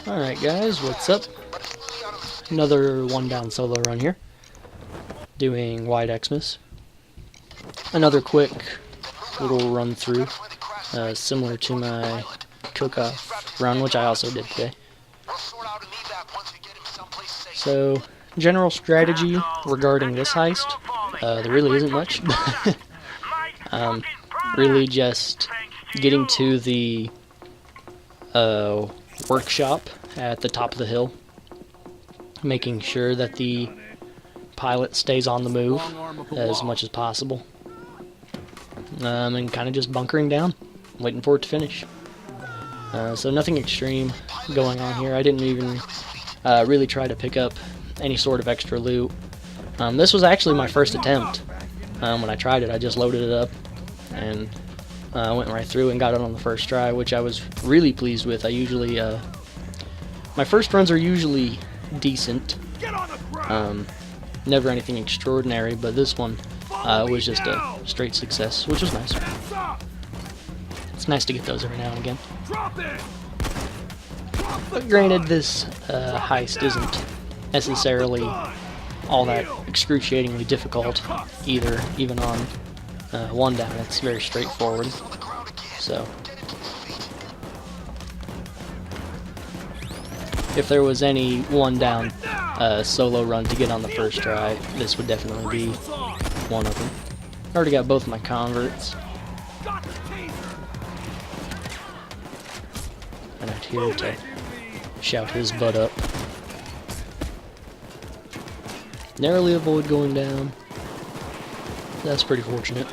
Alright guys, what's up? Another one down solo run here. Doing wide Xmas. Another quick little run through, similar to my cook-off run, which I also did today. So, general strategy regarding this heist, there really isn't much. Really just getting to the workshop at the top of the hill, making sure that the pilot stays on the move as much as possible, and kind of just bunkering down, waiting for it to finish. So nothing extreme going on here. I didn't even really try to pick up any sort of extra loot. This was actually my first attempt. When I tried it, I just loaded it up and went right through and got it on the first try, which I was really pleased with. I usually, my first runs are usually decent, never anything extraordinary, but this one was just a straight success, which was nice. It's nice to get those every now and again. But granted, this heist isn't necessarily all that excruciatingly difficult either, even on one down. It's very straightforward. So, if there was any one down solo run to get on the first try, this would definitely be one of them. Already got both my converts. And out here to shout his butt up. Narrowly avoid going down. That's pretty fortunate.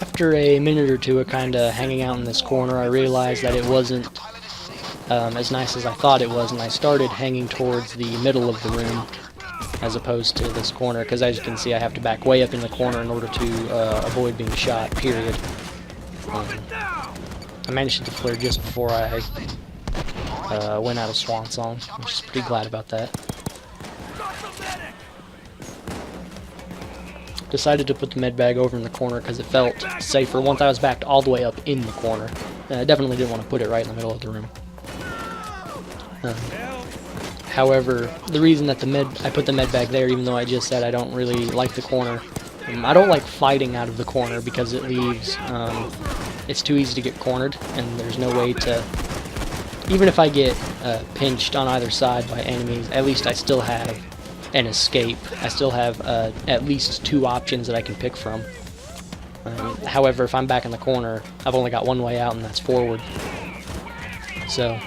After a minute or two of kind of hanging out in this corner, I realized that it wasn't as nice as I thought it was, and I started hanging towards the middle of the room as opposed to this corner, because as you can see I have to back way up in the corner in order to avoid being shot, period. I managed to flare just before I went out of Swan Song, which is pretty glad about that. Decided to put the med bag over in the corner because it felt safer once I was backed all the way up in the corner. I definitely didn't want to put it right in the middle of the room. However, the reason that I put the med bag there, even though I just said I don't really like the corner, I don't like fighting out of the corner because it leaves, it's too easy to get cornered, and there's no way to, even if I get pinched on either side by enemies, at least I still have an escape. I still have at least two options that I can pick from. However, if I'm back in the corner, I've only got one way out, and that's forward. So,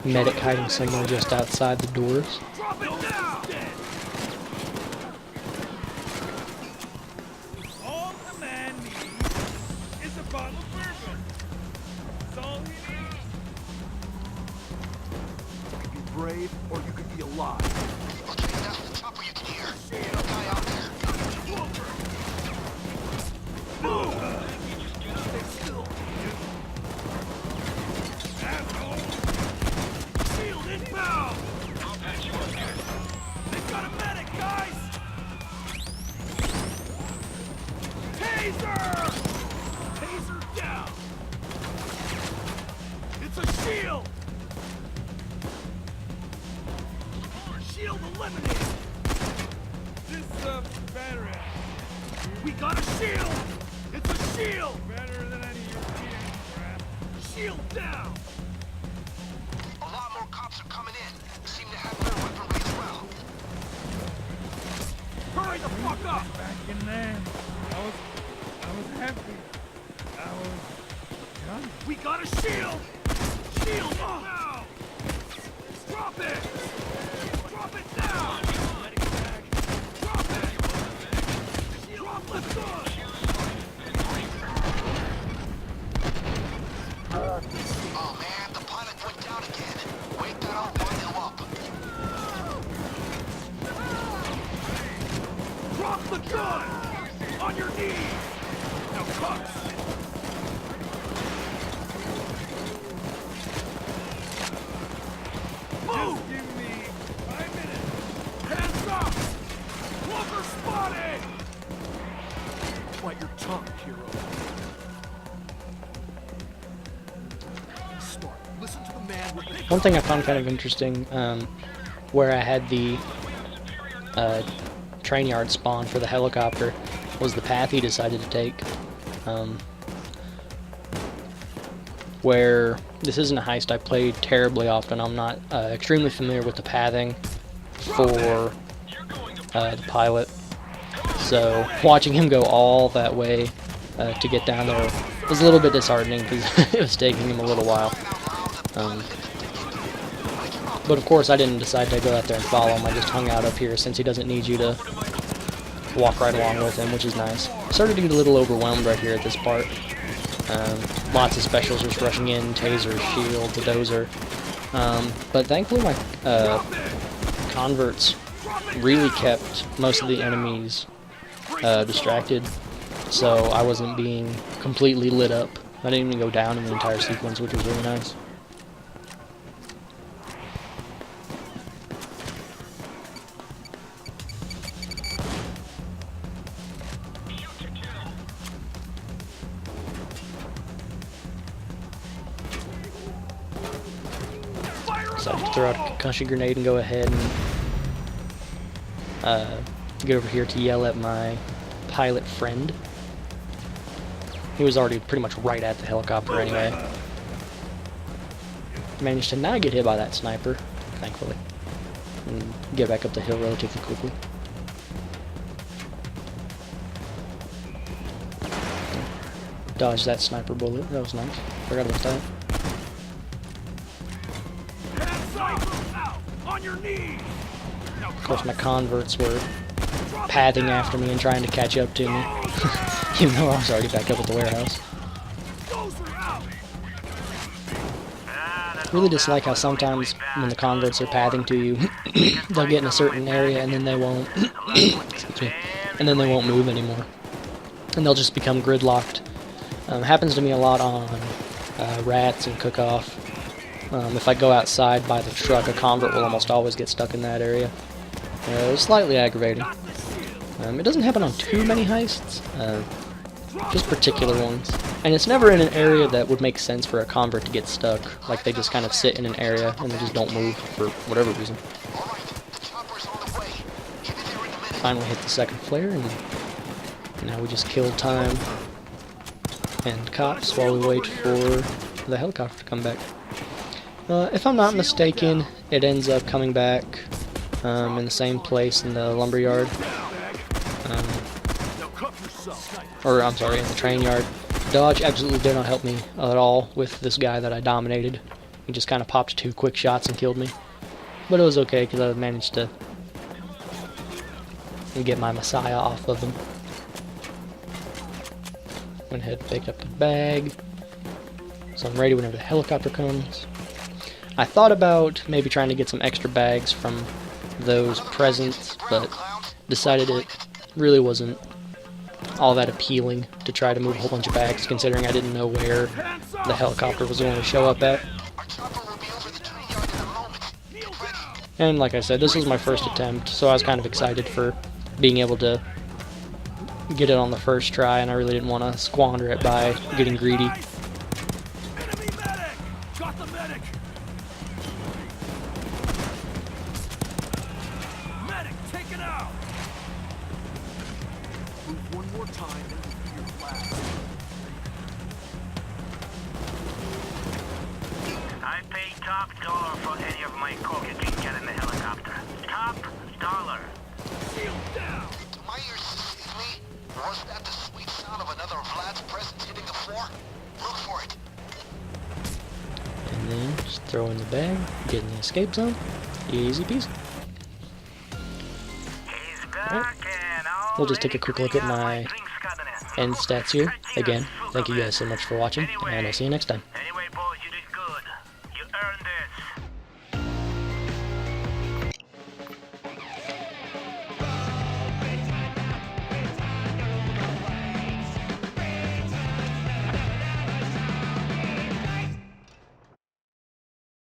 medic hiding somewhere just outside the doors. Brave, or you could be alive. Okay, that's the top where you can hear. Guy out there. Stay still. Shield inbound. They've got a medic, guys. Taser! Taser down. It's a shield. Shield eliminated! This, battery. We got a shield! It's a shield! Better than any European crap. Shield down! A lot more cops are coming in. Seem to have their weaponry as well. Hurry the fuck up! Back in there. I was happy. We got a shield! Shield now! Drop it! Drop it down! Drop it! Drop left on! Oh man, the pilot went down again. Wake that up, wind him up. knees. Now cuts. Move. Just give me 5 minutes. Hands up. Walker spotted. Bite your tongue, hero. Smart. Listen to the man with the... One thing I found kind of interesting, where I had the train yard spawn for the helicopter, was the path he decided to take. Where this isn't a heist I played terribly often, I'm not extremely familiar with the pathing for the pilot. So watching him go all that way to get down there was a little bit disheartening because it was taking him a little while. But of course I didn't decide to go out there and follow him, I just hung out up here since he doesn't need you to walk right along with him, which is nice. Started to get a little overwhelmed right here at this part. Lots of specials just rushing in, taser, shield, the dozer. But thankfully my converts really kept most of the enemies distracted, so I wasn't being completely lit up. I didn't even go down in the entire sequence, which was really nice. Decided to throw out a concussion grenade and go ahead and get over here to yell at my pilot friend. He was already pretty much right at the helicopter anyway. Managed to not get hit by that sniper, thankfully, and get back up the hill relatively quickly. Dodged that sniper bullet, that was nice. Forgot about that. On your knees. Of course, my converts were pathing after me and trying to catch up to me, even though I was already back up at the warehouse. Really dislike how sometimes when the converts are pathing to you, they'll get in a certain area and then they won't, and then they won't move anymore, and they'll just become gridlocked. Happens to me a lot on rats and cook-off. If I go outside by the truck, a convert will almost always get stuck in that area. It's slightly aggravating. It doesn't happen on too many heists, just particular ones. And it's never in an area that would make sense for a convert to get stuck. Like they just kind of sit in an area and they just don't move for whatever reason. Finally hit the second flare, and now we just kill time and cops while we wait for the helicopter to come back. If I'm not mistaken, it ends up coming back in the same place in the lumberyard. Or, I'm sorry, in the train yard. Dodge absolutely did not help me at all with this guy that I dominated. He just kind of popped 2 quick shots and killed me. But it was okay, because I managed to get my Messiah off of him. Went ahead and picked up the bag. So I'm ready whenever the helicopter comes. I thought about maybe trying to get some extra bags from those presents, but decided it really wasn't all that appealing to try to move a whole bunch of bags, considering I didn't know where the helicopter was going to show up at. And like I said, this was my first attempt, so I was kind of excited for being able to get it on the first try, and I really didn't want to squander it by getting greedy. I pay top dollar for any of my coke you can get in the helicopter. Top dollar. Shield down. Do my ears deceive me? Or is that the sweet sound of another Vlad's presence hitting the floor? Look for it. And then just throw in the bag, get in the escape zone. Easy peasy. Alright. We'll just take a quick look at my end stats here. Again, thank you guys so much for watching, and I'll see you next time.